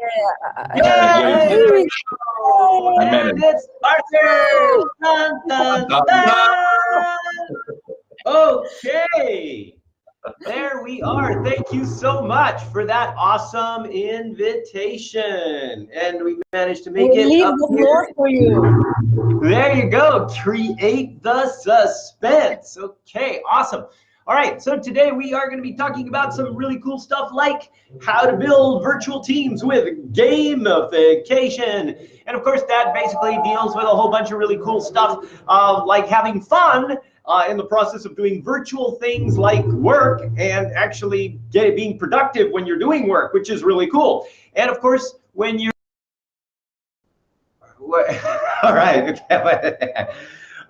Yay! I meant And it. it's Arthur! Dun, dun, dun. Okay, there we are. Thank you so much for that awesome invitation. And we managed to make We it leave up the here. floor for you. There you go. Create the suspense. Okay, awesome. All right, so today we are going to be talking about some really cool stuff like how to build virtual teams with gamification. And of course, that basically deals with a whole bunch of really cool stuff like having fun in the process of doing virtual things like work and actually being productive when you're doing work, which is really cool. And of course, when you're all right.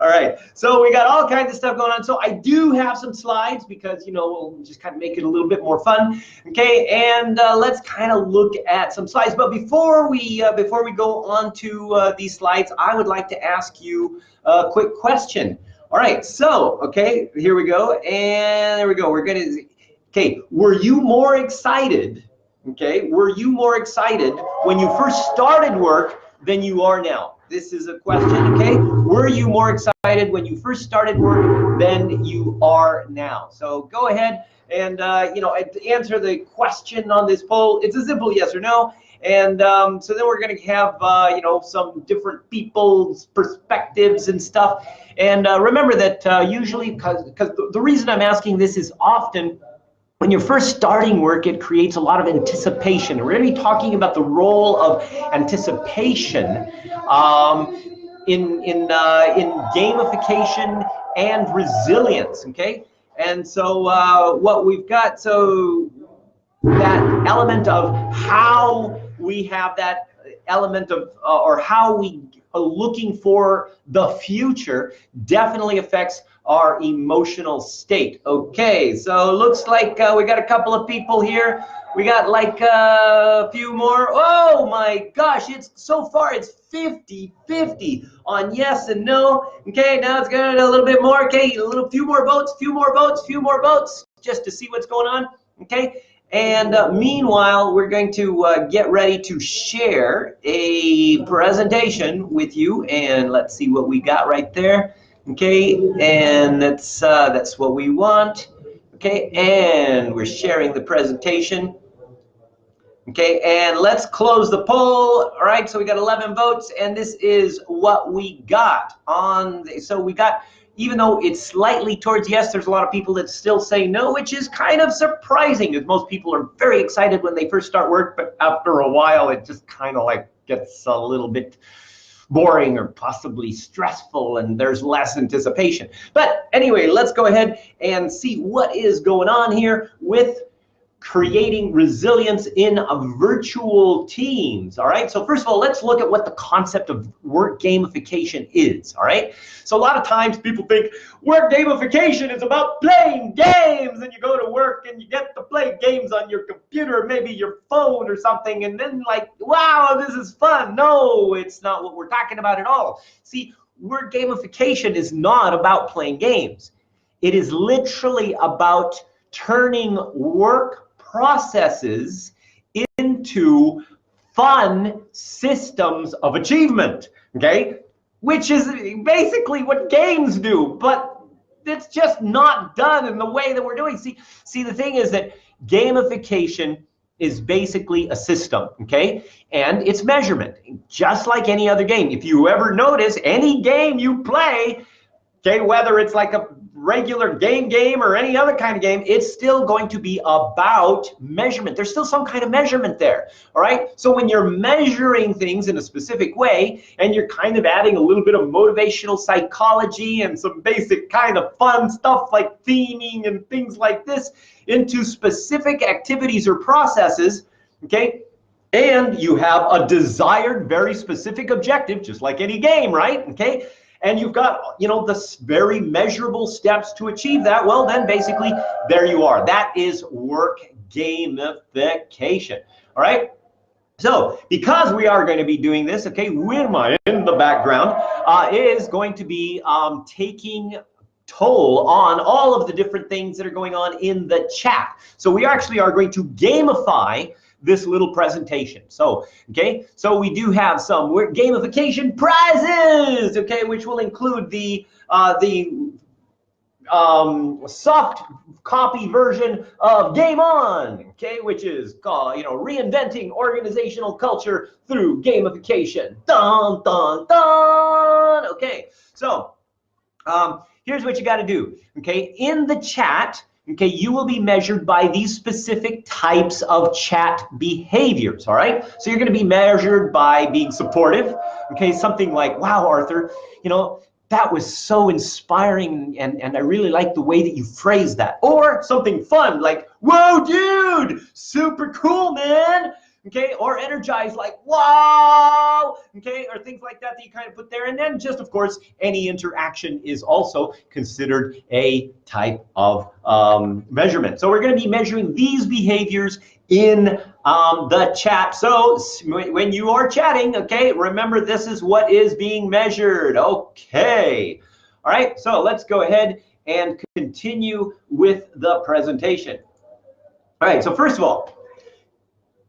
All right. So we got all kinds of stuff going on. So I do have some slides because, you know, we'll just kind of make it a little bit more fun. Okay. And let's kind of look at some slides. But before we go on to these slides, I would like to ask you a quick question. All right. So, okay, here we go. And there we go. We're going to, okay. Were you more excited? Okay. Were you more excited when you first started work than you are now? This is a question, okay? Were you more excited when you first started work than you are now? So go ahead and, you know, answer the question on this poll. It's a simple yes or no. And so then we're going to have, you know, some different people's perspectives and stuff. And remember that usually, because the reason I'm asking this is often, when you're first starting work, it creates a lot of anticipation. We're going to be talking about the role of anticipation in gamification and resilience. Okay, and so what we've got, so that element of how we have that element of or how we are looking for the future definitely affects our emotional state. Okay, so it looks like we got a couple of people here. We got like a few more. Oh my gosh, it's so far it's 50-50 on yes and no. Okay, now it's going a little bit more. Okay, few more votes, just to see what's going on. Okay. And meanwhile, we're going to get ready to share a presentation with you. And let's see what we got right there. Okay, and that's what we want. Okay, and we're sharing the presentation. Okay, and let's close the poll. All right, so we got 11 votes, and this is what we got on. So we got, even though it's slightly towards yes, there's a lot of people that still say no, which is kind of surprising, because most people are very excited when they first start work, but after a while, it just kind of like gets a little bit boring or possibly stressful, and there's less anticipation. But anyway, let's go ahead and see what is going on here with creating resilience in virtual teams. All right, so first of all, let's look at what the concept of work gamification is. All right, so a lot of times people think work gamification is about playing games, and you go to work and you get to play games on your computer, maybe your phone or something, and then like, wow, this is fun. No, it's not what we're talking about at all. See, work gamification is not about playing games. It is literally about turning work processes into fun systems of achievement, okay? Which is basically what games do, but it's just not done in the way that we're doing. See, the thing is that gamification is basically a system, okay? And it's measurement, just like any other game. If you ever notice, any game you play, okay, whether it's like a regular game or any other kind of game, it's still going to be about measurement. There's still some kind of measurement there, all right? So when you're measuring things in a specific way, and you're kind of adding a little bit of motivational psychology and some basic kind of fun stuff like theming and things like this into specific activities or processes, okay? And you have a desired, very specific objective, just like any game, right? Okay. And you've got, you know, the very measurable steps to achieve that. Well, then basically there you are. That is work gamification. All right. So because we are going to be doing this, okay, Wilma in the background is going to be taking toll on all of the different things that are going on in the chat. So we actually are going to gamify this little presentation. So, okay, so we do have some gamification prizes, okay, which will include the soft copy version of Game On, okay, which is called, reinventing organizational culture through gamification. Dun, dun, dun. Okay, so here's what you got to do, okay, in the chat, okay, you will be measured by these specific types of chat behaviors, all right? So you're going to be measured by being supportive, okay, something like, wow, Arthur, that was so inspiring, and I really like the way that you phrased that. Or something fun like, whoa, dude, super cool, man. Okay, or energized like, wow, okay, or things like that you kind of put there. And then just, of course, any interaction is also considered a type of measurement. So we're going to be measuring these behaviors in the chat. So when you are chatting, okay, remember this is what is being measured. Okay, all right, so let's go ahead and continue with the presentation. All right, so first of all,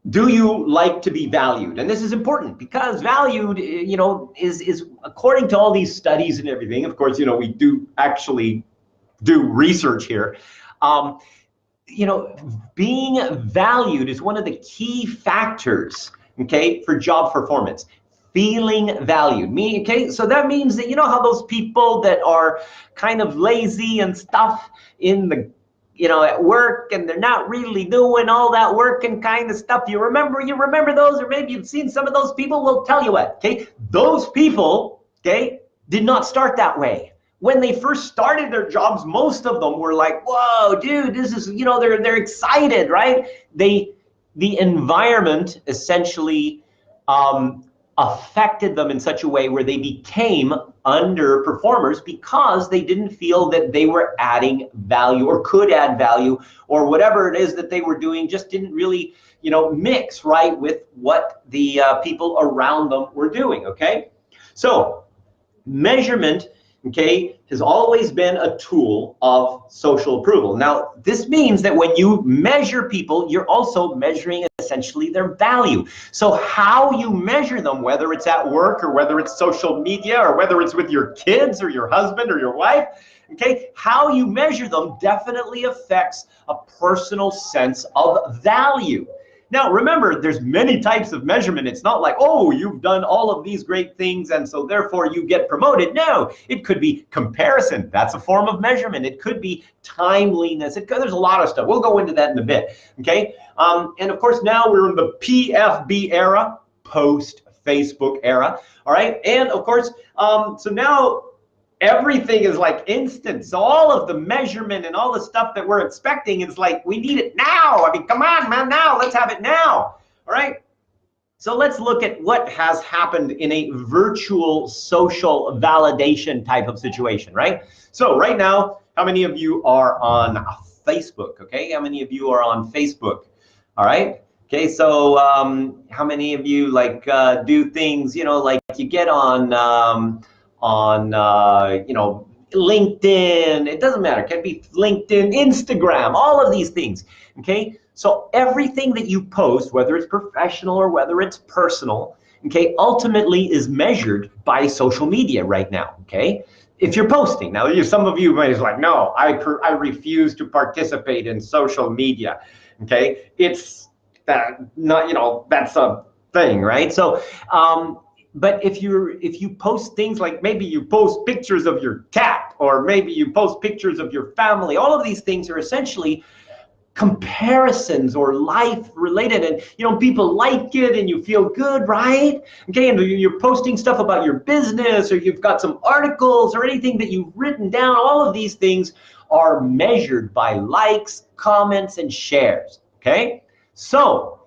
do you like to be valued? And this is important because valued, is according to all these studies and everything. Of course, we do actually do research here. Being valued is one of the key factors, okay, for job performance. Feeling valued. Okay, so that means that how those people that are kind of lazy and stuff in the at work, and they're not really doing all that work and kind of stuff. You remember those, or maybe you've seen some of those people. Well, tell you what, okay, those people, okay, did not start that way. When they first started their jobs, most of them were like, whoa, dude, this is, they're excited, right? The environment essentially affected them in such a way where they became underperformers because they didn't feel that they were adding value or could add value, or whatever it is that they were doing just didn't really, mix right with what the people around them were doing, okay? So measurement, okay, has always been a tool of social approval. Now, this means that when you measure people, you're also measuring essentially their value. So how you measure them, whether it's at work or whether it's social media or whether it's with your kids or your husband or your wife, okay, how you measure them definitely affects a personal sense of value. Now, remember, there's many types of measurement. It's not like, oh, you've done all of these great things and so therefore you get promoted. No, it could be comparison. That's a form of measurement. It could be timeliness. There's a lot of stuff. We'll go into that in a bit, okay? And of course, now we're in the PFB era, post-Facebook era, all right? And of course, so now everything is like instant. So all of the measurement and all the stuff that we're expecting is like, we need it now. I mean, come on, man, now. Let's have it now. All right. So let's look at what has happened in a virtual social validation type of situation, right? So right now, how many of you are on Facebook? Okay. How many of you are on Facebook? All right. Okay. So how many of you like do things, like you get on LinkedIn, it doesn't matter, it can be LinkedIn, Instagram, all of these things, okay? So everything that you post, whether it's professional or whether it's personal, okay, ultimately is measured by social media right now, okay? If you're posting, now some of you might be like, no, I refuse to participate in social media, okay? It's not, that's a thing, right? So, but if you post things like maybe you post pictures of your cat, or maybe you post pictures of your family, all of these things are essentially comparisons or life related, and people like it and you feel good, right? Okay, and you're posting stuff about your business, or you've got some articles or anything that you've written down. All of these things are measured by likes, comments, and shares, okay? So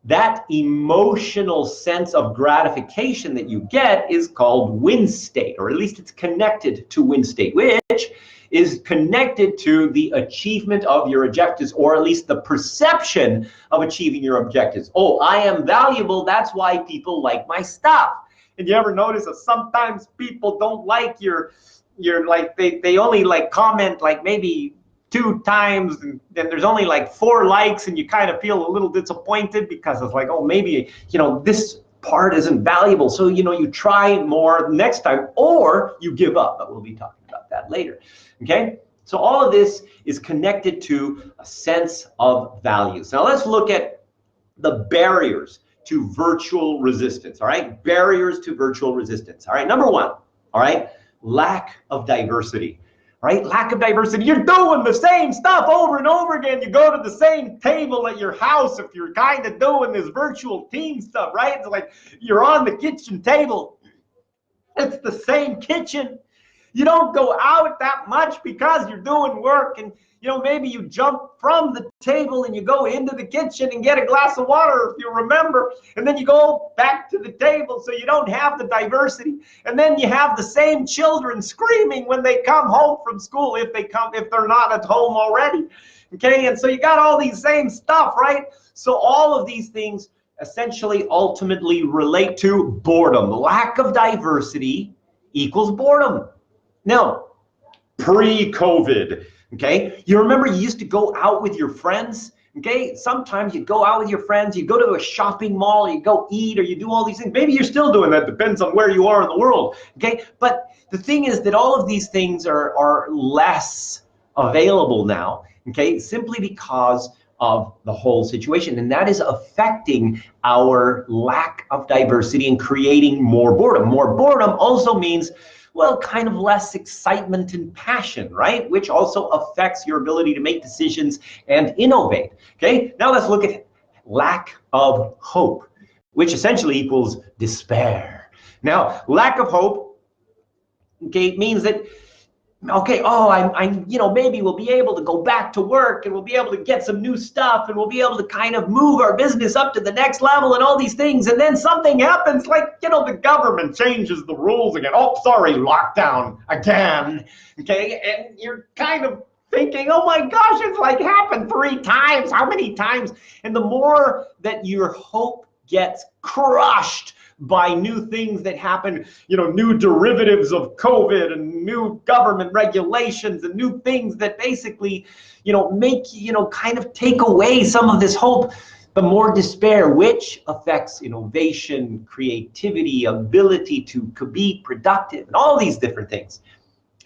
that emotional sense of gratification that you get is called win state, or at least it's connected to win state, which is connected to the achievement of your objectives, or at least the perception of achieving your objectives. Oh, I am valuable, that's why people like my stuff. And you ever notice that sometimes people don't like your like, they only like comment like maybe 2 times and there's only like 4 likes and you kind of feel a little disappointed because it's like, oh, maybe, this part isn't valuable. So, you try more next time or you give up, but we'll be talking about that later. Okay. So all of this is connected to a sense of values. Now let's look at the barriers to virtual resistance. All right. Barriers to virtual resistance. All right. Number 1. All right. Lack of diversity. Right? Lack of diversity. You're doing the same stuff over and over again. You go to the same table at your house if you're kind of doing this virtual team stuff, right? It's like you're on the kitchen table. It's the same kitchen. You don't go out that much because you're doing work, and maybe you jump from the table and you go into the kitchen and get a glass of water if you remember, and then you go back to the table, so you don't have the diversity. And then you have the same children screaming when they come home from school if they're not at home already. Okay, and so you got all these same stuff, right? So all of these things essentially ultimately relate to boredom. Lack of diversity equals boredom. Now, pre-COVID, okay, you remember you used to go out with your friends, okay? Sometimes you go out with your friends, you go to a shopping mall, you go eat, or you do all these things. Maybe you're still doing that, depends on where you are in the world, okay? But the thing is that all of these things are less available now, okay, simply because of the whole situation, and that is affecting our lack of diversity and creating more boredom. More boredom also means, well, kind of less excitement and passion, right? Which also affects your ability to make decisions and innovate, okay? Now let's look at lack of hope, which essentially equals despair. Now, lack of hope, okay, means that, okay, maybe we'll be able to go back to work and we'll be able to get some new stuff and we'll be able to kind of move our business up to the next level and all these things. And then something happens, like, the government changes the rules again. Oh, sorry, lockdown again. Okay, and you're kind of thinking, oh my gosh, it's like happened 3 times. How many times? And the more that your hope gets crushed by new things that happen, new derivatives of COVID and new government regulations and new things that basically, make, kind of take away some of this hope, the more despair, which affects innovation, creativity, ability to be productive, and all these different things.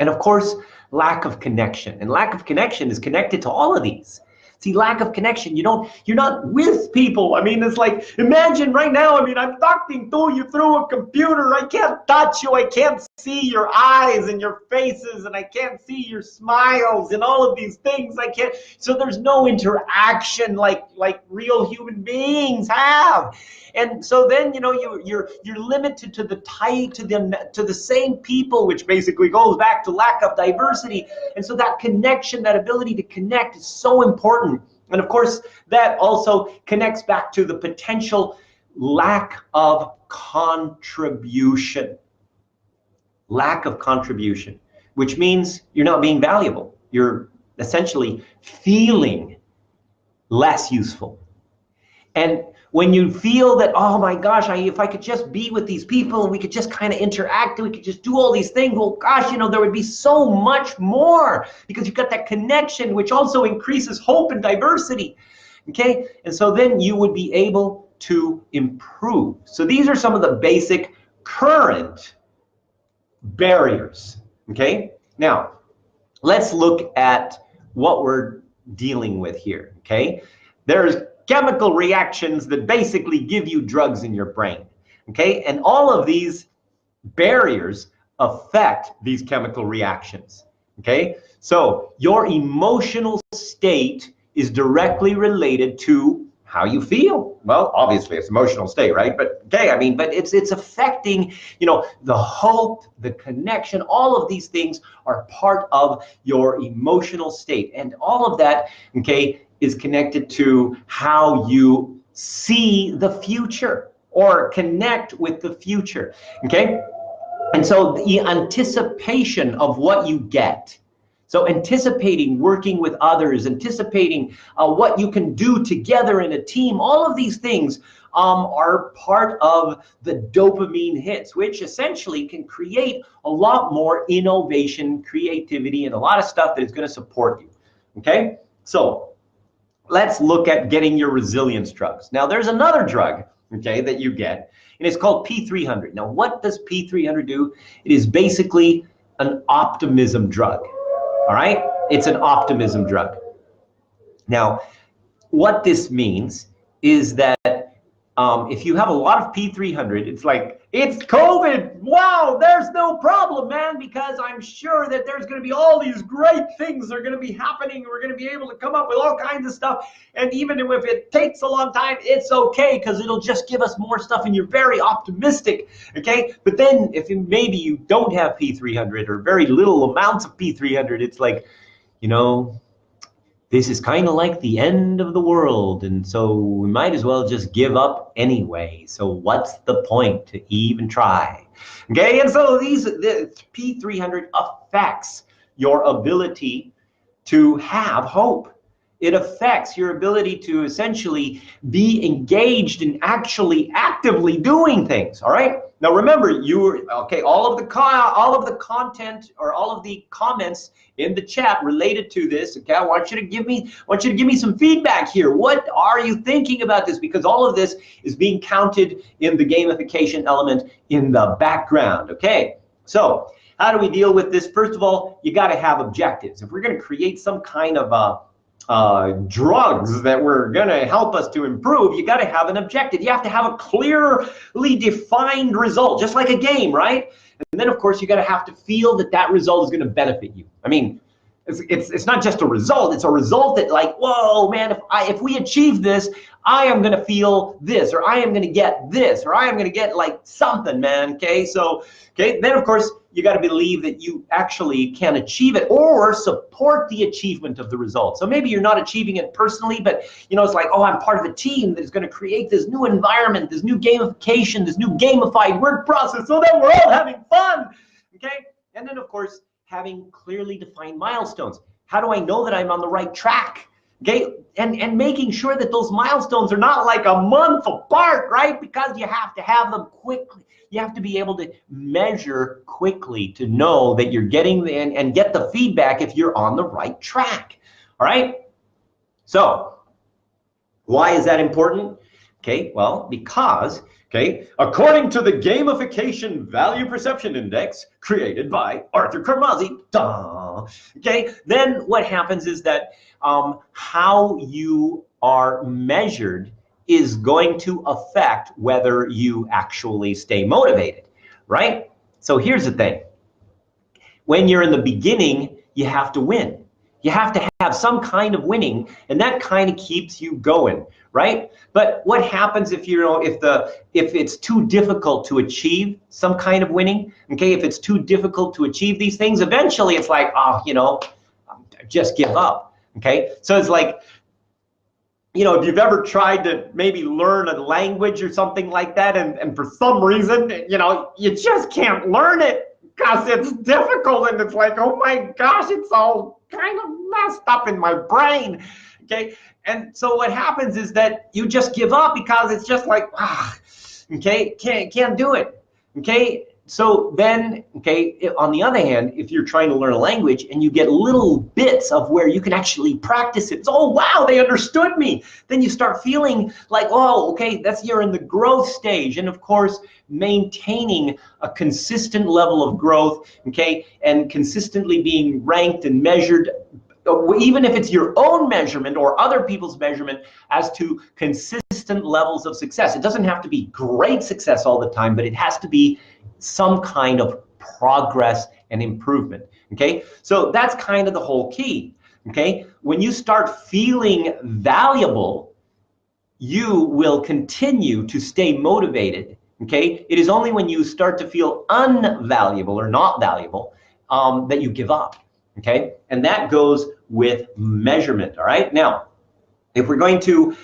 And of course, lack of connection. And lack of connection is connected to all of these. See, lack of connection, you're not with people. I mean, it's like, imagine right now, I'm talking to you through a computer. I can't touch you. I can't see your eyes and your faces, and I can't see your smiles and all of these things. I can't. So there's no interaction like real human beings have. And so then, you're limited to the same people, which basically goes back to lack of diversity. And so that connection, that ability to connect is so important. And of course, that also connects back to the potential lack of contribution. Lack of contribution, which means you're not being valuable. You're essentially feeling less useful. And when you feel that, oh my gosh, if I could just be with these people and we could just kind of interact and we could just do all these things, well, gosh, there would be so much more because you've got that connection, which also increases hope and diversity, okay? And so then you would be able to improve. So these are some of the basic current barriers, okay? Now, let's look at what we're dealing with here, okay? There's chemical reactions that basically give you drugs in your brain, okay? And all of these barriers affect these chemical reactions, okay? So your emotional state is directly related to how you feel. Well, obviously it's emotional state, right? But okay, but it's affecting, the hope, the connection, all of these things are part of your emotional state. And all of that, okay, is connected to how you see the future or connect with the future, okay? And so the anticipation of what you get, so anticipating working with others, anticipating what you can do together in a team, all of these things are part of the dopamine hits, which essentially can create a lot more innovation, creativity, and a lot of stuff that is going to support you. okay? So let's look at getting your resilience drugs. Now there's another drug, okay, that you get, and it's called P300. Now what does P300 do? It is basically an optimism drug, all right? It's an optimism drug. Now, what this means is that if you have a lot of P300, it's like, it's COVID. Wow, there's no problem, man, because I'm sure that there's going to be all these great things that are going to be happening. We're going to be able to come up with all kinds of stuff. And even if it takes a long time, it's okay, because it'll just give us more stuff, and you're very optimistic, okay? But then if maybe you don't have P300 or very little amounts of P300, it's like, you know, this is kind of like the end of the world, and so we might as well just give up anyway. So what's the point to even try? Okay, and so the P300 affects your ability to have hope. It affects your ability to essentially be engaged in actually actively doing things, all right? Now remember, all of the content or all of the comments in the chat related to this, okay? I want you to give me some feedback here. What are you thinking about this? Because all of this is being counted in the gamification element in the background, okay? So how do we deal with this? First of all, you got to have objectives. If we're going to create some kind of drugs that were going to help us to improve, you got to have an objective. You have to have a clearly defined result, just like a game, right? And then, of course, you got to have to feel that that result is going to benefit you. I mean, it's not just a result. It's a result that, like, whoa, man, if we achieve this, I am going to feel this, or I am going to get this, or I am going to get like something, man. Okay, so then of course you got to believe that you actually can achieve it or support the achievement of the result. So maybe you're not achieving it personally, but you know, it's like, oh, I'm part of a team that is going to create this new environment, this new gamification, this new gamified work process, so that we're all having fun. Okay, and then of course having clearly defined milestones. How do I know that I'm on the right track? Okay, and making sure that those milestones are not like a month apart, right? Because you have to have them quickly. You have to be able to measure quickly to know that you're getting and get the feedback if you're on the right track. All right. So why is that important? Okay, well, because, okay, according to the Gamification Value Perception Index created by Arthur Karmazzi, okay, then what happens is that how you are measured is going to affect whether you actually stay motivated, right? So here's the thing. When you're in the beginning, you have to win. You have to have some kind of winning, and that kind of keeps you going, right? But what happens if if it's too difficult to achieve some kind of winning? Okay, if it's too difficult to achieve these things, eventually it's like, oh, you know, just give up. Okay, so it's like, you know, if you've ever tried to maybe learn a language or something like that, and for some reason, you know, you just can't learn it because it's difficult, and it's like, oh my gosh, it's all kind of messed up in my brain, okay? And so what happens is that you just give up because it's just like, okay, can't do it, okay? So then, okay, on the other hand, if you're trying to learn a language and you get little bits of where you can actually practice it, oh wow, they understood me, then you start feeling like, oh, okay, you're in the growth stage. And of course, maintaining a consistent level of growth, okay, and consistently being ranked and measured, even if it's your own measurement or other people's measurement, as to consistent levels of success. It doesn't have to be great success all the time, but it has to be some kind of progress and improvement, okay? So that's kind of the whole key, okay? When you start feeling valuable, you will continue to stay motivated, okay? It is only when you start to feel unvaluable or not valuable that you give up, okay? And that goes with measurement, all right? Now, if we're going to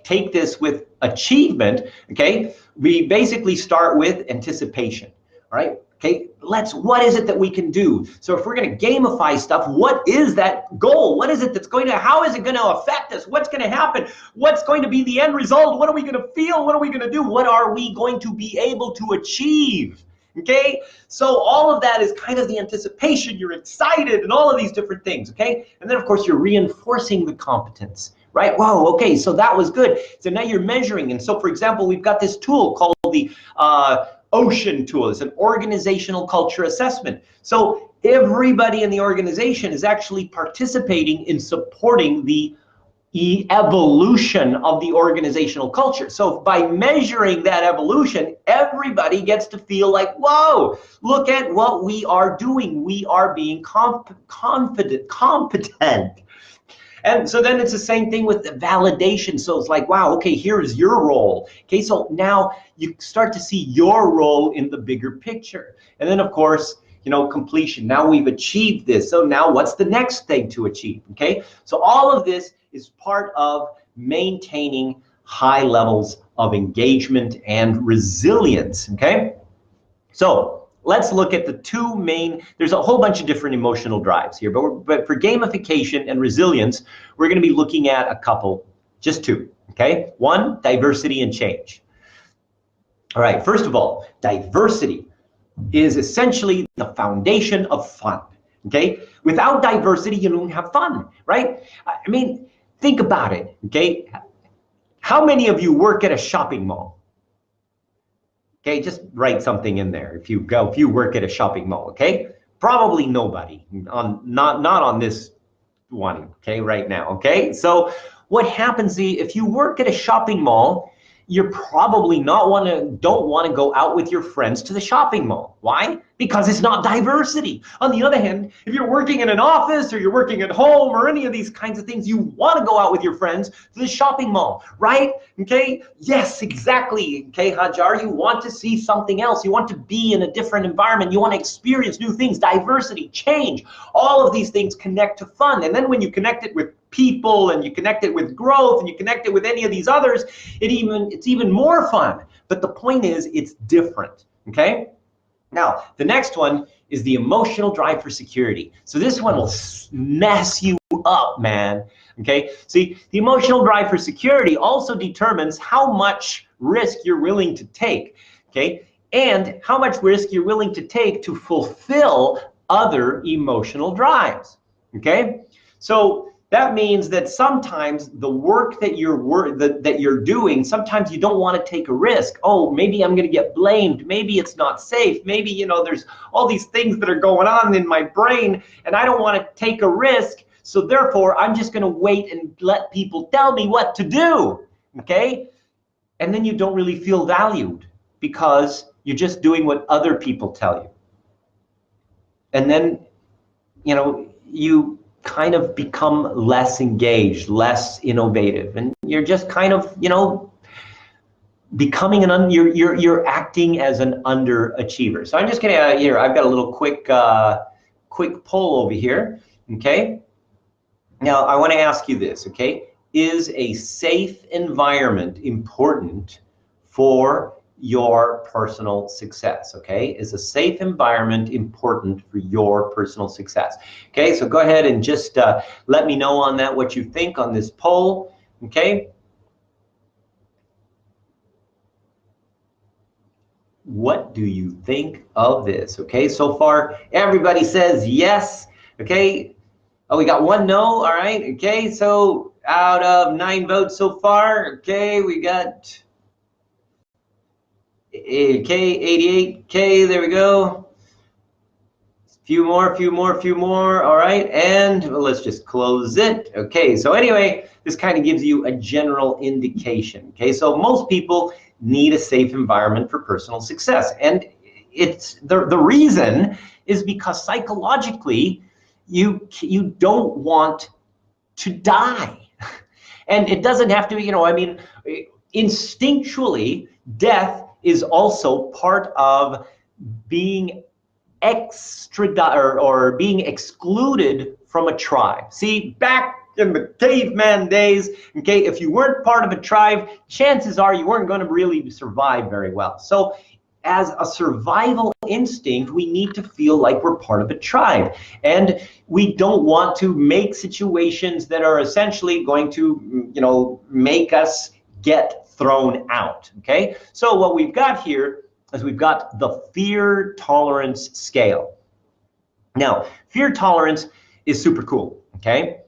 take this with achievement, okay, we basically start with anticipation, all right? Okay, what is it that we can do? So if we're going to gamify stuff, what is that goal? What is it that's how is it going to affect us? What's going to happen? What's going to be the end result? What are we going to feel? What are we going to do? What are we going to be able to achieve? Okay, so all of that is kind of the anticipation. You're excited and all of these different things. Okay, and then of course you're reinforcing the competence, right? Wow, okay, so that was good. So now you're measuring. And so for example, we've got this tool called the OCEAN tool. It's an organizational culture assessment. So everybody in the organization is actually participating in supporting the evolution of the organizational culture. So by measuring that evolution, everybody gets to feel like, whoa, look at what we are doing. We are being competent. And so then it's the same thing with the validation. So it's like, wow, okay, here's your role. Okay, so now you start to see your role in the bigger picture. And then of course, you know, completion. Now we've achieved this. So now what's the next thing to achieve? Okay, so all of this is part of maintaining high levels of engagement and resilience. Okay, so let's look at the two main, there's a whole bunch of different emotional drives here, but for gamification and resilience, we're going to be looking at a couple, just two. Okay, one, diversity and change. All right, first of all, diversity is essentially the foundation of fun. Okay, without diversity, you don't have fun, right? I mean, think about it. Okay, how many of you work at a shopping mall? Okay, just write something in there if you work at a shopping mall. Okay, probably nobody on not on this one. Okay, right now. Okay, so what happens if you work at a shopping mall? You're probably don't want to go out with your friends to the shopping mall. Why? Because it's not diversity. On the other hand, if you're working in an office or you're working at home or any of these kinds of things, you want to go out with your friends to the shopping mall, right? Okay, yes, exactly. Okay, Hajar, you want to see something else. You want to be in a different environment. You want to experience new things, diversity, change. All of these things connect to fun. And then when you connect it with people and you connect it with growth and you connect it with any of these others, it's even more fun. But the point is, it's different. Okay, now the next one is the emotional drive for security. So this one will mess you up, man. Okay, see, the emotional drive for security also determines how much risk you're willing to take. Okay, and how much risk you're willing to take to fulfill other emotional drives. Okay, so that means that sometimes the work that you're doing, sometimes you don't want to take a risk. Oh, maybe I'm going to get blamed. Maybe it's not safe. Maybe, you know, there's all these things that are going on in my brain and I don't want to take a risk. So therefore, I'm just going to wait and let people tell me what to do. Okay? And then you don't really feel valued because you're just doing what other people tell you. And then, you know, you kind of become less engaged, less innovative, and you're just kind of, you know, becoming you're acting as an underachiever. So I'm just gonna here, I've got a little quick poll over here. Okay, now I want to ask you this. Okay, is a safe environment important for your personal success? Okay, is a safe environment important for your personal success? Okay, so go ahead and just let me know on that, what you think on this poll. Okay, what do you think of this? Okay, so far everybody says yes. Okay, oh, we got one no. All right, okay, so out of 9 votes so far, okay, we got okay, 88, there we go. Few more. All right, and let's just close it. Okay, so anyway, this kind of gives you a general indication. Okay, so most people need a safe environment for personal success, and it's the reason is because psychologically you don't want to die. And it doesn't have to be, you know, I mean, instinctually, death is also part of being or being excluded from a tribe. See, back in the caveman days, okay, if you weren't part of a tribe, chances are you weren't going to really survive very well. So as a survival instinct, we need to feel like we're part of a tribe. And we don't want to make situations that are essentially going to, you know, make us get thrown out. Okay, so what we've got here is we've got the fear tolerance scale. Now, fear tolerance is super cool, okay?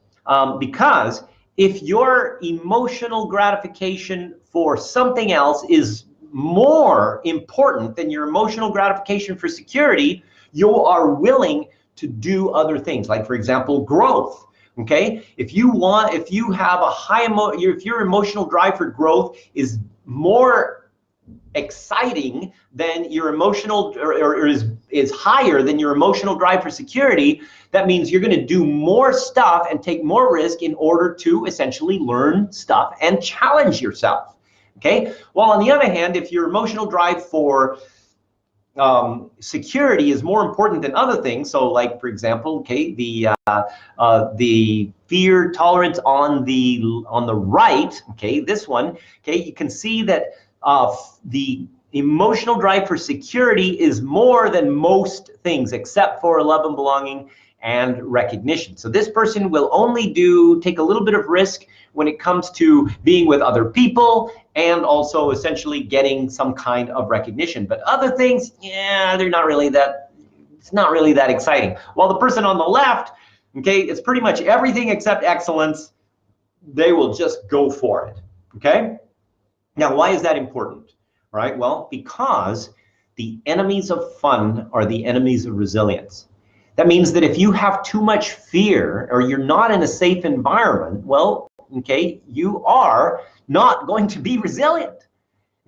Because if your emotional gratification for something else is more important than your emotional gratification for security, you are willing to do other things, like for example, growth. Okay, if your emotional drive for growth is more exciting than your emotional, or is higher than your emotional drive for security, that means you're going to do more stuff and take more risk in order to essentially learn stuff and challenge yourself. Okay, while on the other hand, if your emotional drive for security is more important than other things, so like for example, okay, the fear tolerance on the right, okay, this one, okay, you can see that the emotional drive for security is more than most things except for love and belonging and recognition. So this person will only take a little bit of risk when it comes to being with other people and also essentially getting some kind of recognition. But other things, yeah, it's not really that exciting. While the person on the left, okay, it's pretty much everything except excellence. They will just go for it, okay? Now, why is that important? All right, well, because the enemies of fun are the enemies of resilience. That means that if you have too much fear or you're not in a safe environment, well, okay, you are not going to be resilient.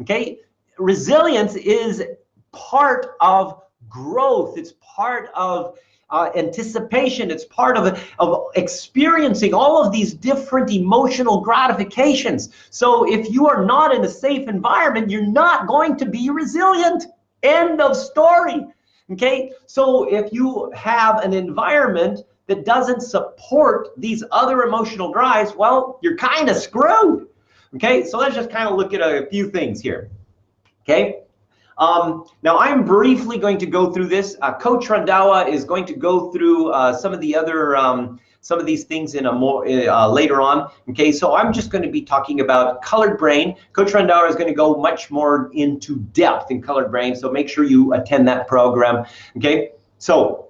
Okay, resilience is part of growth. It's part of anticipation. It's part of experiencing all of these different emotional gratifications. So if you are not in a safe environment, you're not going to be resilient. End of story. Okay, so if you have an environment that doesn't support these other emotional drives, well, you're kind of screwed. Okay, so let's just kind of look at a few things here. Okay, now I'm briefly going to go through this. Coach Randawa is going to go through some of the other some of these things in a more later on. Okay, so I'm just going to be talking about colored brain. Coach Randawa is going to go much more into depth in colored brain, so make sure you attend that program. Okay, so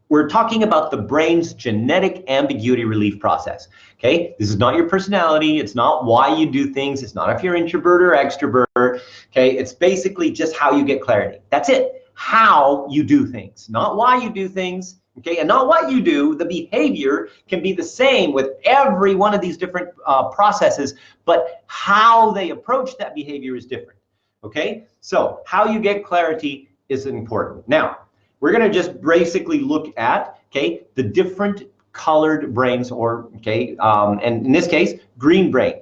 we're talking about the brain's genetic ambiguity relief process. Okay, this is not your personality. It's not why you do things. It's not if you're introvert or extrovert. Okay, it's basically just how you get clarity. That's it. How you do things, not why you do things. Okay, and not what you do. The behavior can be the same with every one of these different processes, but how they approach that behavior is different. Okay, so how you get clarity is important. Now, we're going to just basically look at, okay, the different colored brains, or, okay, and in this case, green brain.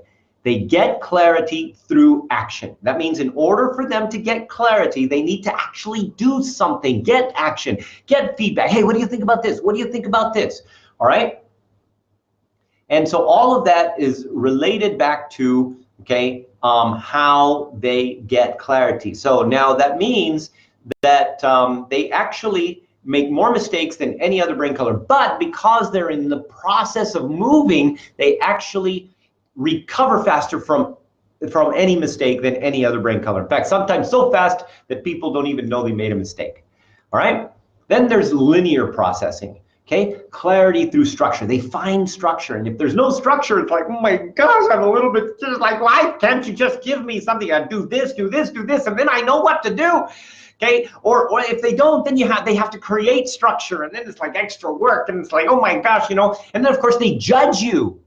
They get clarity through action. That means in order for them to get clarity, they need to actually do something, get action, get feedback. Hey, what do you think about this? What do you think about this? All right. And so all of that is related back to, okay, how they get clarity. So now that means that they actually make more mistakes than any other brain color, but because they're in the process of moving, they actually recover faster from any mistake than any other brain color. In fact, sometimes so fast that people don't even know they made a mistake. All right. Then there's linear processing. Okay, clarity through structure. They find structure, and if there's no structure, it's like, oh my gosh, I'm a little bit just like, why can't you just give me something? I do this, do this, do this, and then I know what to do. Okay, or if they don't, then they have to create structure, and then it's like extra work, and it's like, oh my gosh, you know. And then of course they judge you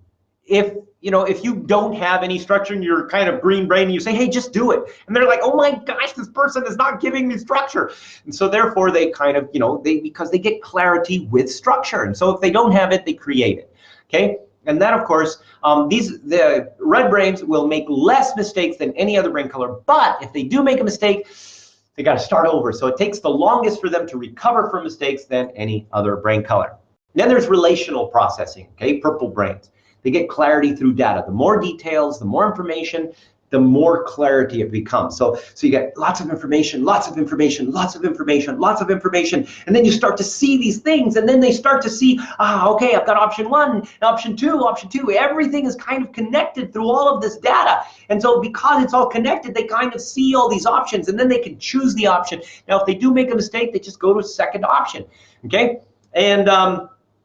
if you don't have any structure and you're kind of green brain, and you say, hey, just do it, and they're like, oh my gosh, this person is not giving me structure. And so therefore they kind of, because they get clarity with structure, and so if they don't have it, they create it. Okay, and then of course the red brains will make less mistakes than any other brain color, but if they do make a mistake, they got to start over. So it takes the longest for them to recover from mistakes than any other brain color. Then there's relational processing, okay, purple brains. They get clarity through data. The more details, the more information, the more clarity it becomes. So you get lots of information, lots of information, lots of information, lots of information, and then you start to see these things, and then they start to see, okay, I've got option one, option two, everything is kind of connected through all of this data. And so because it's all connected, they kind of see all these options, and then they can choose the option. Now, if they do make a mistake, they just go to a second option, okay? And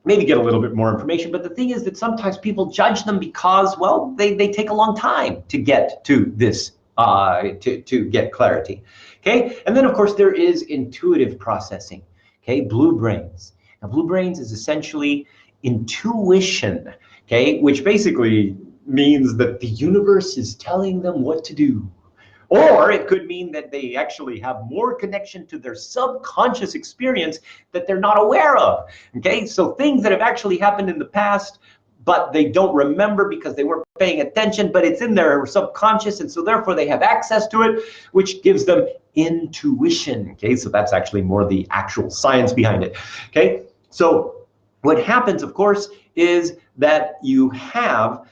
maybe get a little bit more information, but the thing is that sometimes people judge them because, well, they take a long time to get to this, to get clarity, okay? And then, of course, there is intuitive processing, okay? Blue brains. Now, blue brains is essentially intuition, okay? Which basically means that the universe is telling them what to do. Or it could mean that they actually have more connection to their subconscious experience that they're not aware of, okay? So things that have actually happened in the past, but they don't remember because they weren't paying attention, but it's in their subconscious, and so therefore they have access to it, which gives them intuition, okay? So that's actually more the actual science behind it, okay? So what happens, of course, is that you have,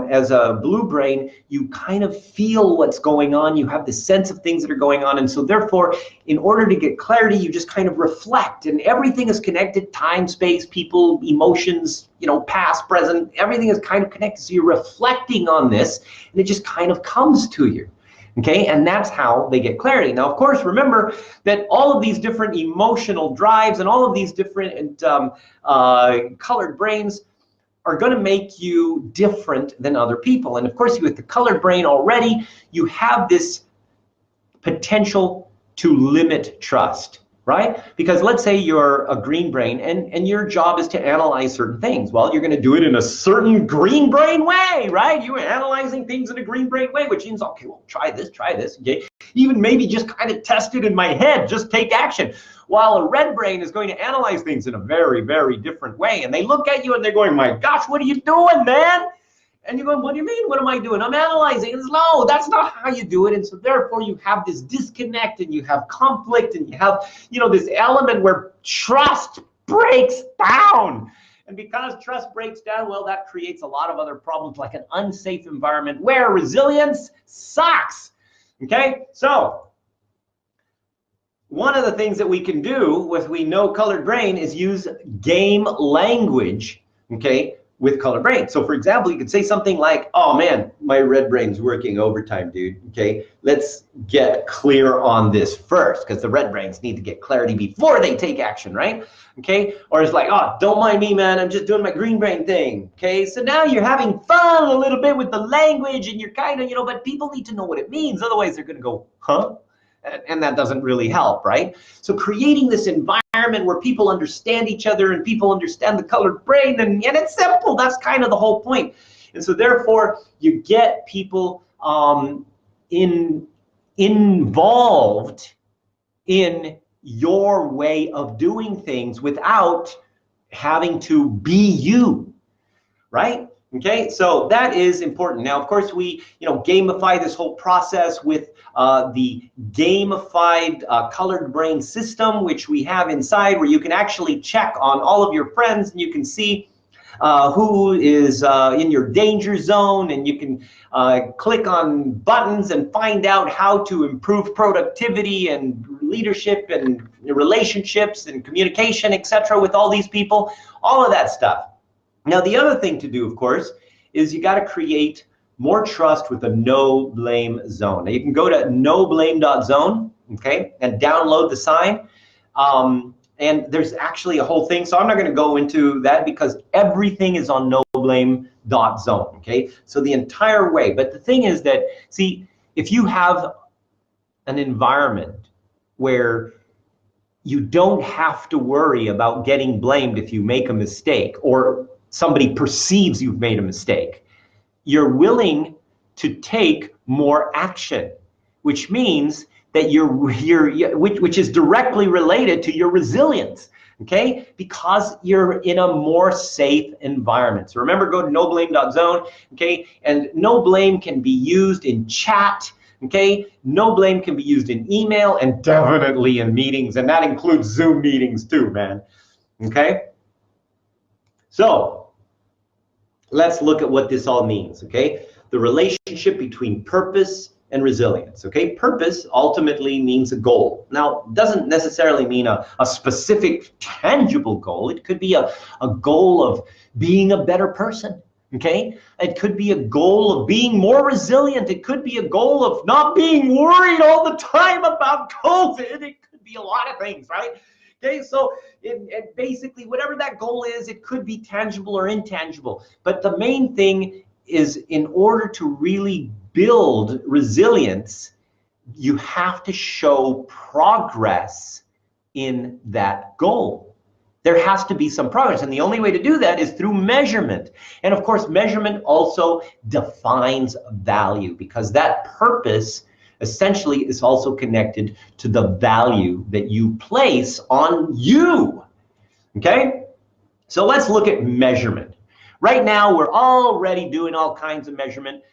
as a blue brain, you kind of feel what's going on. You have the sense of things that are going on. And so therefore, in order to get clarity, you just kind of reflect, and everything is connected: time, space, people, emotions, you know, past, present, everything is kind of connected. So you're reflecting on this, and it just kind of comes to you. Okay, and that's how they get clarity. Now, of course, remember that all of these different emotional drives and all of these different colored brains are going to make you different than other people. And of course, with the colored brain already, you have this potential to limit trust, right? Because let's say you're a green brain and your job is to analyze certain things. Well, you're going to do it in a certain green brain way, right? You're analyzing things in a green brain way, which means, okay, well, try this, okay? Even maybe just kind of test it in my head, just take action. While a red brain is going to analyze things in a very, very different way. And they look at you and they're going, my gosh, what are you doing, man? And you're going, what do you mean? What am I doing? I'm analyzing. It's, no, that's not how you do it. And so therefore you have this disconnect, and you have conflict, and you have, you know, this element where trust breaks down. And because trust breaks down, well, that creates a lot of other problems, like an unsafe environment where resilience sucks. Okay, so one of the things that we can do with we know colored brain is use game language, okay, with colored brain. So for example, you could say something like, oh man, my red brain's working overtime, dude, okay? Let's get clear on this first, because the red brains need to get clarity before they take action, right? Okay, or it's like, oh, don't mind me, man, I'm just doing my green brain thing, okay? So now you're having fun a little bit with the language, and you're kind of, you know, but people need to know what it means, otherwise they're gonna go, huh? And that doesn't really help, right? So creating this environment where people understand each other and people understand the colored brain, and it's simple. That's kind of the whole point. And so therefore, you get people involved in your way of doing things without having to be you, right? Okay, so that is important. Now, of course, we gamify this whole process with the gamified colored brain system, which we have inside, where you can actually check on all of your friends, and you can see who is in your danger zone, and you can click on buttons and find out how to improve productivity and leadership and relationships and communication, etc., with all these people, all of that stuff. Now, the other thing to do, of course, is you got to create more trust with a no blame zone. Now, you can go to noblame.zone, okay, and download the sign. And there's actually a whole thing, so I'm not going to go into that because everything is on noblame.zone, okay? So the entire way. But the thing is that, see, if you have an environment where you don't have to worry about getting blamed if you make a mistake, or somebody perceives you've made a mistake, you're willing to take more action, which means that which is directly related to your resilience, okay? Because you're in a more safe environment. So remember, go to noblame.zone, okay? And no blame can be used in chat, okay? No blame can be used in email, and definitely in meetings, and that includes Zoom meetings too, man, okay? So let's look at what this all means, okay? the relationship between purpose and resilience, okay? Purpose ultimately means a goal. Now, doesn't necessarily mean a specific tangible goal. It could be a goal of being a better person, okay? It could be a goal of being more resilient. It could be a goal of not being worried all the time about COVID. It could be a lot of things, right? Okay, so it basically, whatever that goal is, it could be tangible or intangible. But the main thing is, in order to really build resilience, you have to show progress in that goal. There has to be some progress, and the only way to do that is through measurement. And of course, measurement also defines value, because that purpose essentially is also connected to the value that you place on you. Okay? So let's look at measurement. Right now, we're already doing all kinds of measurement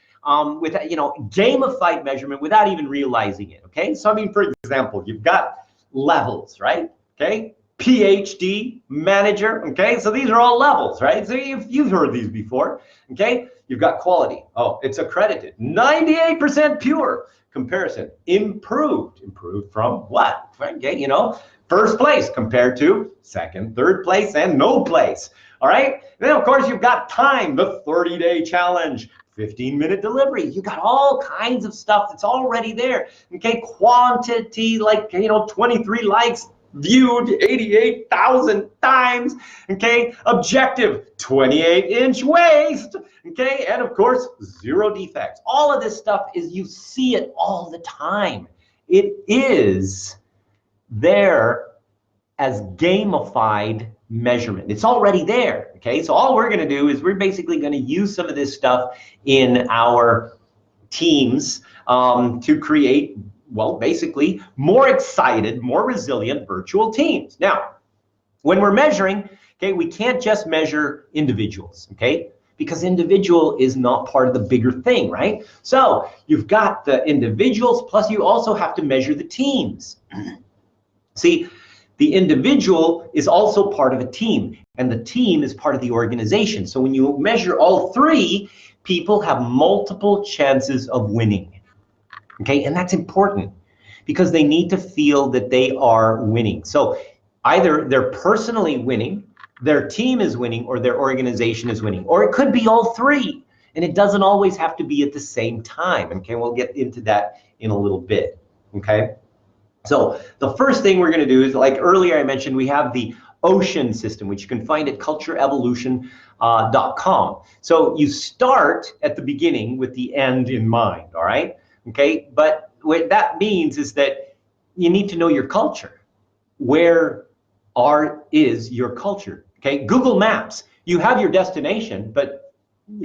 with, gamified measurement without even realizing it. Okay? So I mean, for example, you've got levels, right? Okay? PhD, manager, okay? So these are all levels, right? So you've heard these before, okay? You've got quality. Oh, it's accredited. 98% pure. Comparison, improved. Improved from what? Okay, first place compared to second, third place, and no place. All right? Then, of course, you've got time, the 30-day challenge, 15-minute delivery. You got all kinds of stuff that's already there. Okay, quantity, like, 23 likes, viewed 88,000 times. Okay, objective, 28-inch waist. Okay, and of course, 0 defects. All of this stuff is, you see it all the time. It is there as gamified measurement. It's already there. Okay, so all we're going to do is we're basically going to use some of this stuff in our teams to create, well, basically more excited, more resilient virtual teams. Now, when we're measuring, okay, we can't just measure individuals, okay? Because individual is not part of the bigger thing, right? So you've got the individuals, plus you also have to measure the teams. See, the individual is also part of a team, and the team is part of the organization. So when you measure all three, people have multiple chances of winning. Okay, and that's important because they need to feel that they are winning. So either they're personally winning, their team is winning, or their organization is winning, or it could be all three. And it doesn't always have to be at the same time. Okay, we'll get into that in a little bit. Okay, so the first thing we're going to do is, like earlier I mentioned, we have the ocean system, which you can find at cultureevolution.com. So you start at the beginning with the end in mind, all right? Okay, but what that means is that you need to know your culture. Where is your culture? Okay, Google Maps, you have your destination, but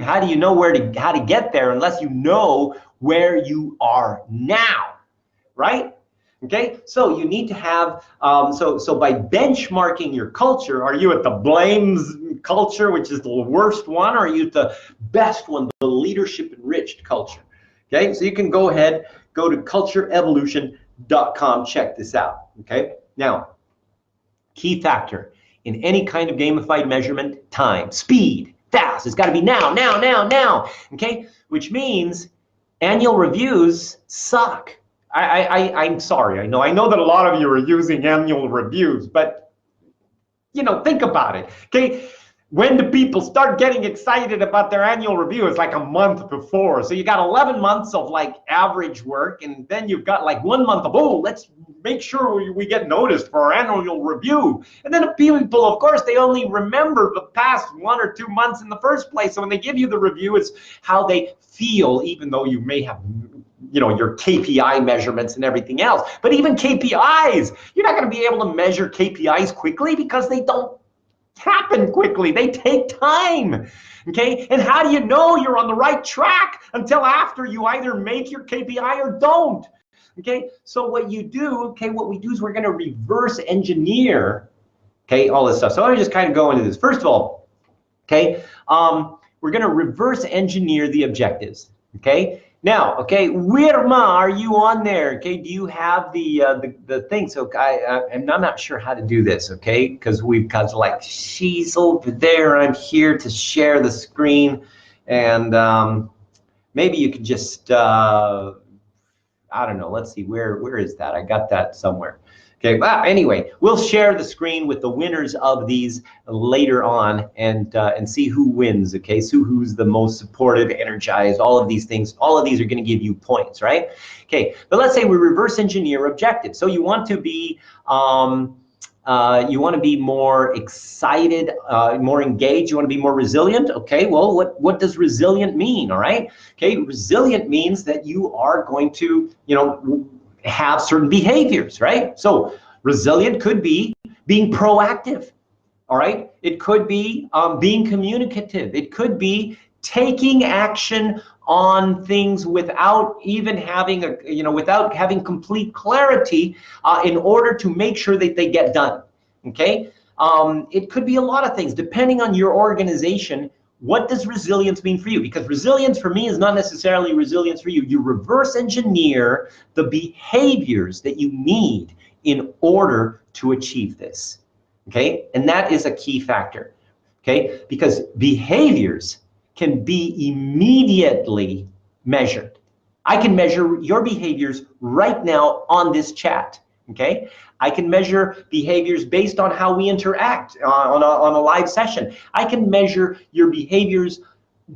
how do you know how to get there unless you know where you are now, right? Okay, so you need to have, so by benchmarking your culture, are you at the blames culture, which is the worst one, or are you at the best one, the leadership enriched culture? Okay, so you can go ahead, go to cultureevolution.com, check this out. Okay, now, key factor in any kind of gamified measurement: time, speed, fast. It's got to be now. Okay, which means annual reviews suck. I'm sorry. I know that a lot of you are using annual reviews, but think about it. Okay, when do people start getting excited about their annual review? It's like a month before. So you got 11 months of like average work, and then you've got like 1 month of, oh, let's make sure we get noticed for our annual review. And then the people, of course, they only remember the past 1 or 2 months in the first place. So when they give you the review, it's how they feel, even though you may have your KPI measurements and everything else. But even KPIs, you're not going to be able to measure KPIs quickly because they don't happen quickly. They take time. Okay, and how do you know you're on the right track until after you either make your KPI or don't? Okay, so what we do is we're going to reverse engineer, okay, all this stuff. So let me just kind of go into this. First of all, okay, we're going to reverse engineer the objectives. Okay, now, okay, Wirma, are you on there? Okay, do you have the thing? So I'm not sure how to do this, okay, because we've got like, she's over there, I'm here to share the screen, and maybe you could just, I don't know, let's see, where is that? I got that somewhere. Okay, but anyway, we'll share the screen with the winners of these later on and see who wins, okay? So who's the most supportive, energized, all of these things. All of these are going to give you points, right? Okay, but let's say we reverse engineer objectives. So you want to be more excited, more engaged, you want to be more resilient. Okay, well, what does resilient mean, all right? Okay, resilient means that you are going to, have certain behaviors, right? So resilient could be being proactive, all right? It could be being communicative. It could be taking action on things without even having without having complete clarity in order to make sure that they get done, okay? It could be a lot of things depending on your organization. What does resilience mean for you? Because resilience for me is not necessarily resilience for you. You reverse engineer the behaviors that you need in order to achieve this, okay? And that is a key factor, okay? Because behaviors can be immediately measured. I can measure your behaviors right now on this chat, okay? I can measure behaviors based on how we interact on a live session. I can measure your behaviors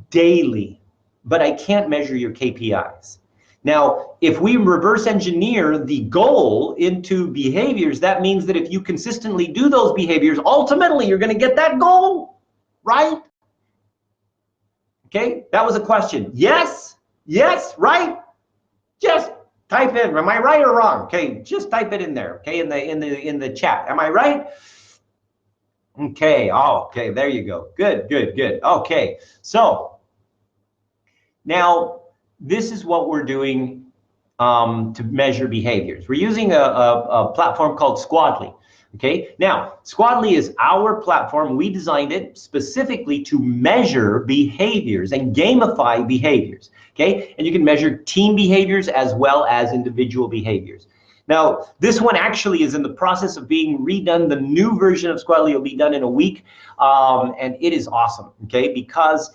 daily, but I can't measure your KPIs. Now, if we reverse engineer the goal into behaviors, that means that if you consistently do those behaviors, ultimately you're going to get that goal, right? Okay, that was a question. Yes, yes, right? Just type in, am I right or wrong? Okay, just type it in there, okay, in the chat. Am I right? Okay, oh, okay, there you go. Good, good, good. Okay, so now this is what we're doing to measure behaviors. We're using a platform called Squadly. Okay, now Squadly is our platform. We designed it specifically to measure behaviors and gamify behaviors. Okay, and you can measure team behaviors as well as individual behaviors. Now, this one actually is in the process of being redone. The new version of Squadly will be done in a week, and it is awesome, okay, because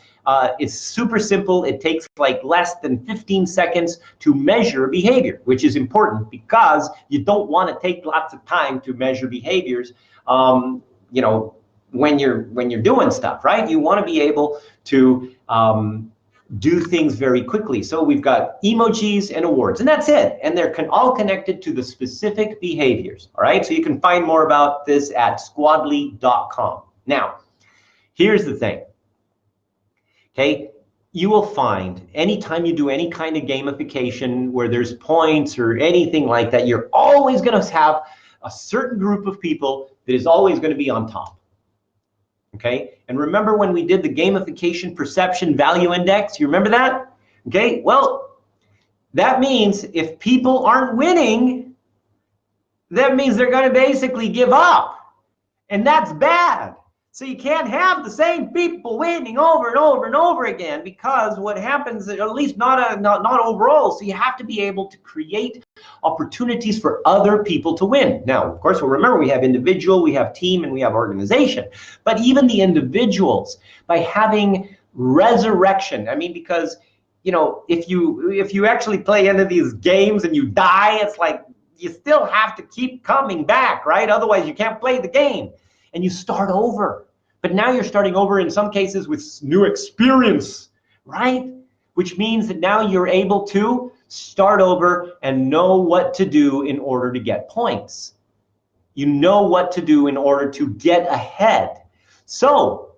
it's super simple. It takes like less than 15 seconds to measure behavior, which is important because you don't want to take lots of time to measure behaviors, when you're doing stuff, right? You want to be able to do things very quickly. So we've got emojis and awards, and that's it. And they're all connected to the specific behaviors, all right? So you can find more about this at squadly.com. Now, here's the thing, okay? You will find anytime you do any kind of gamification where there's points or anything like that, you're always going to have a certain group of people that is always going to be on top. Okay, and remember when we did the gamification perception value index? You remember that? Okay, well, that means if people aren't winning, that means they're going to basically give up, and that's bad. So you can't have the same people winning over and over and over again, because what happens, at least not overall, so you have to be able to create opportunities for other people to win. Now, of course, we'll remember we have individual, we have team, and we have organization. But even the individuals, by having resurrection, I mean, because, if you actually play into these games and you die, it's like you still have to keep coming back, right? Otherwise, you can't play the game. And you start over. But now you're starting over in some cases with new experience, right? Which means that now you're able to start over and know what to do in order to get points. You know what to do in order to get ahead. So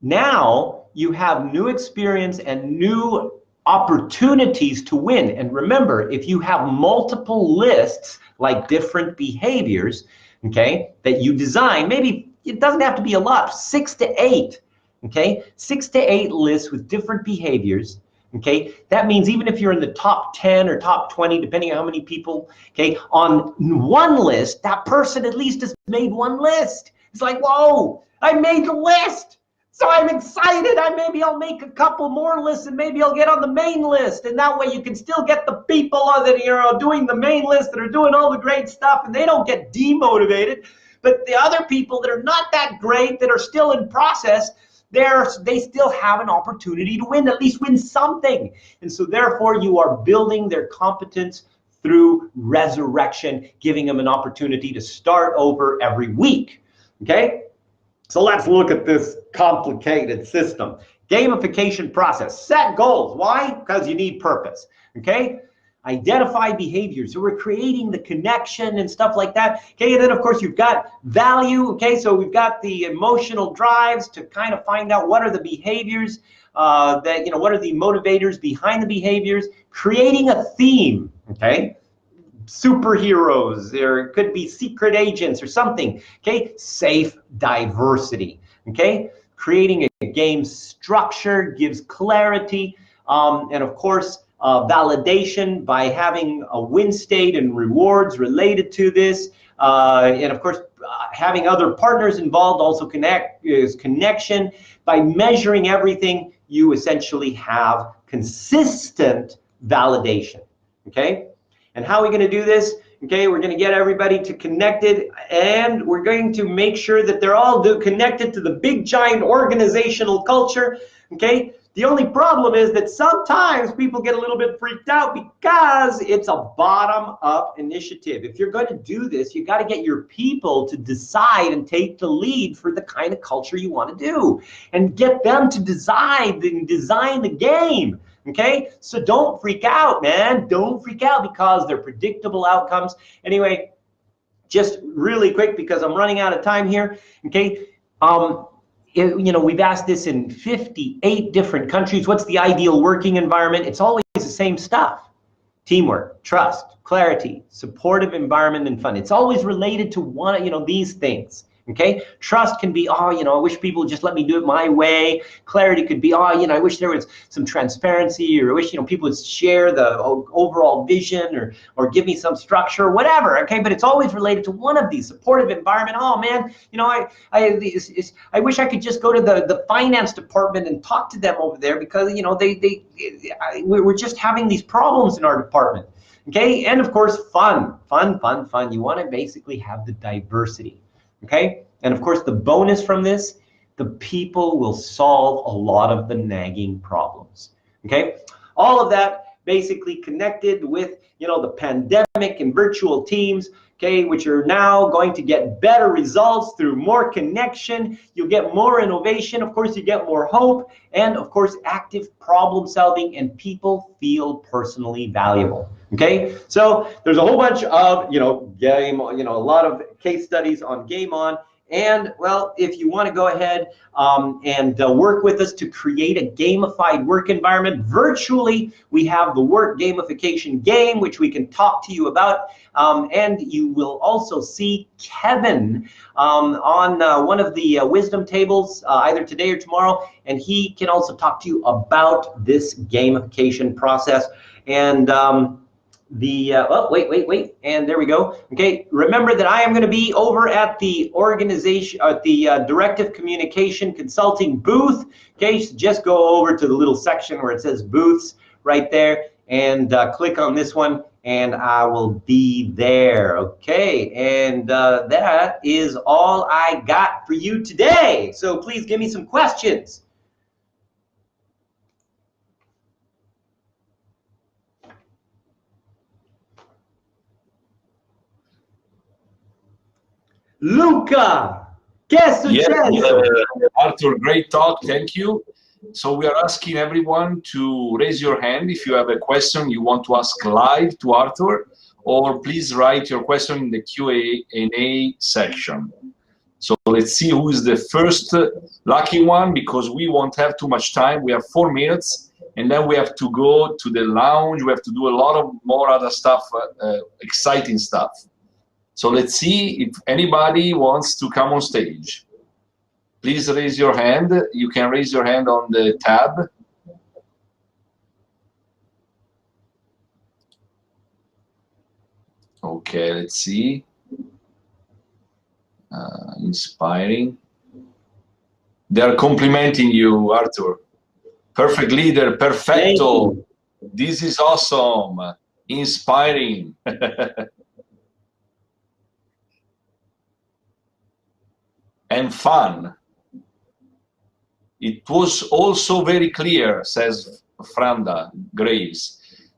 now you have new experience and new opportunities to win. And remember, if you have multiple lists, like different behaviors, okay, that you design, maybe it doesn't have to be a lot, 6 to 8, okay, 6 to 8 lists with different behaviors, okay, that means even if you're in the top 10 or top 20, depending on how many people, okay, on one list, that person at least has made one list. It's like, whoa, I made the list. So I'm excited. Maybe I'll make a couple more lists and maybe I'll get on the main list. And that way you can still get the people that are doing the main list that are doing all the great stuff, and they don't get demotivated. But the other people that are not that great, that are still in process, they still have an opportunity to win, at least win something. And so therefore you are building their competence through resurrection, giving them an opportunity to start over every week. Okay? So let's look at this complicated system. Gamification process. Set goals. Why? Because you need purpose. Okay? Identify behaviors. So we're creating the connection and stuff like that. Okay, and then of course you've got value. Okay, so we've got the emotional drives to kind of find out what are the behaviors that, what are the motivators behind the behaviors. Creating a theme. Okay, superheroes, there could be secret agents or something. Okay, safe diversity. Okay, creating a game structure gives clarity, and of course validation by having a win state and rewards related to this, and of course having other partners involved also is connection. By measuring everything, you essentially have consistent validation. Okay, and how are we going to do this? Okay, we're going to get everybody to connected, and we're going to make sure that they're all connected to the big giant organizational culture. Okay, the only problem is that sometimes people get a little bit freaked out because it's a bottom-up initiative. If you're going to do this, you got to get your people to decide and take the lead for the kind of culture you want to do, and get them to design the game. Okay, so don't freak out, man. Don't freak out because they're predictable outcomes. Anyway, just really quick because I'm running out of time here. Okay, we've asked this in 58 different countries. What's the ideal working environment? It's always the same stuff: teamwork, trust, clarity, supportive environment, and fun. It's always related to one, these things. Okay, trust can be, I wish people would just let me do it my way. Clarity could be, I wish there was some transparency, or I wish, people would share the overall vision, or give me some structure, or whatever. Okay, but it's always related to one of these. Supportive environment. Oh man, I wish I could just go to the finance department and talk to them over there because we're just having these problems in our department. Okay, and of course, fun. You want to basically have the diversity. Okay, and of course the bonus from this, the people will solve a lot of the nagging problems. Okay, all of that basically connected with the pandemic and virtual teams, okay, which are now going to get better results through more connection. You'll get more innovation, of course you get more hope, and of course active problem solving, and people feel personally valuable. Okay, so there's a whole bunch of a lot of case studies on Game On. And well, if you want to go ahead and work with us to create a gamified work environment virtually, we have the work gamification game, which we can talk to you about. And you will also see Kevin on one of the wisdom tables either today or tomorrow, and he can also talk to you about this gamification process. And wait, and there we go. Okay, remember that I am going to be over at the organization, at the Directive Communication Consulting booth. Okay, so just go over to the little section where it says booths right there, and click on this one, and I will be there. Okay, and that is all I got for you today. So please give me some questions. Luca, che è successo? Arthur, great talk, thank you. So we are asking everyone to raise your hand if you have a question you want to ask live to Arthur, or please write your question in the Q&A section. So let's see who is the first lucky one, because we won't have too much time. We have 4 minutes, and then we have to go to the lounge. We have to do a lot of more other stuff, exciting stuff. So let's see if anybody wants to come on stage. Please raise your hand. You can raise your hand on the tab. Okay, let's see. Inspiring. They are complimenting you, Arthur. Perfect leader, perfecto. This is awesome. Inspiring. And fun. It was also very clear, says Franda Graves.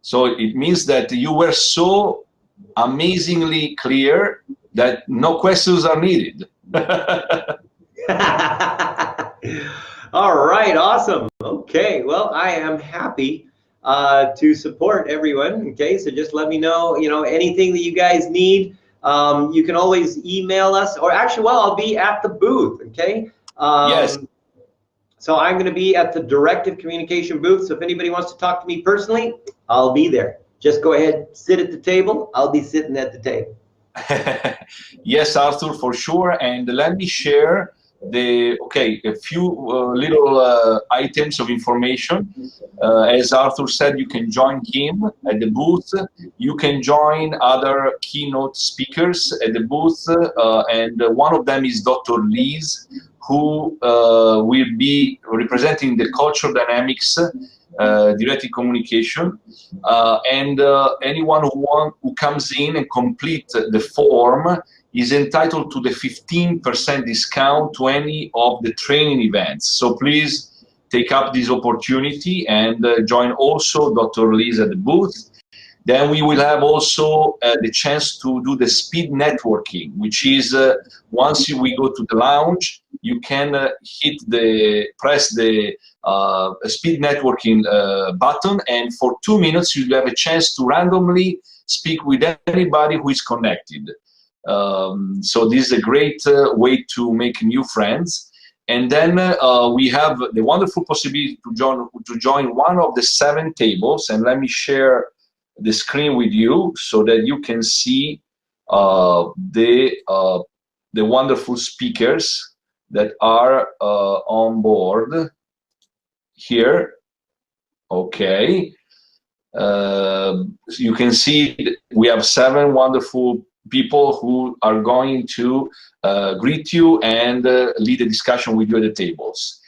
So it means that you were so amazingly clear that no questions are needed. All right, awesome. Okay, well, I am happy to support everyone. Okay, so just let me know, anything that you guys need. You can always email us, or actually, well, I'll be at the booth. Okay. Yes. So I'm going to be at the directive communication booth. So if anybody wants to talk to me personally, I'll be there. Just go ahead, sit at the table. I'll be sitting at the table. Yes, Arthur, for sure. And let me share a few little items of information. As Arthur said, you can join him at the booth. You can join other keynote speakers at the booth, and one of them is Dr. Liz, who will be representing the cultural dynamics, directed communication, and anyone who comes in and complete the form is entitled to the 15% discount to any of the training events. So please take up this opportunity and join also Dr. Liz at the booth. Then we will have also the chance to do the speed networking, which is once we go to the lounge, you can press the speed networking button, and for 2 minutes you have a chance to randomly speak with anybody who is connected. So this is a great way to make new friends. And then we have the wonderful possibility to join one of the 7 tables, and let me share the screen with you so that you can see the wonderful speakers that are on board here. Okay. You can see we have 7 wonderful people who are going to greet you and lead a discussion with you at the tables.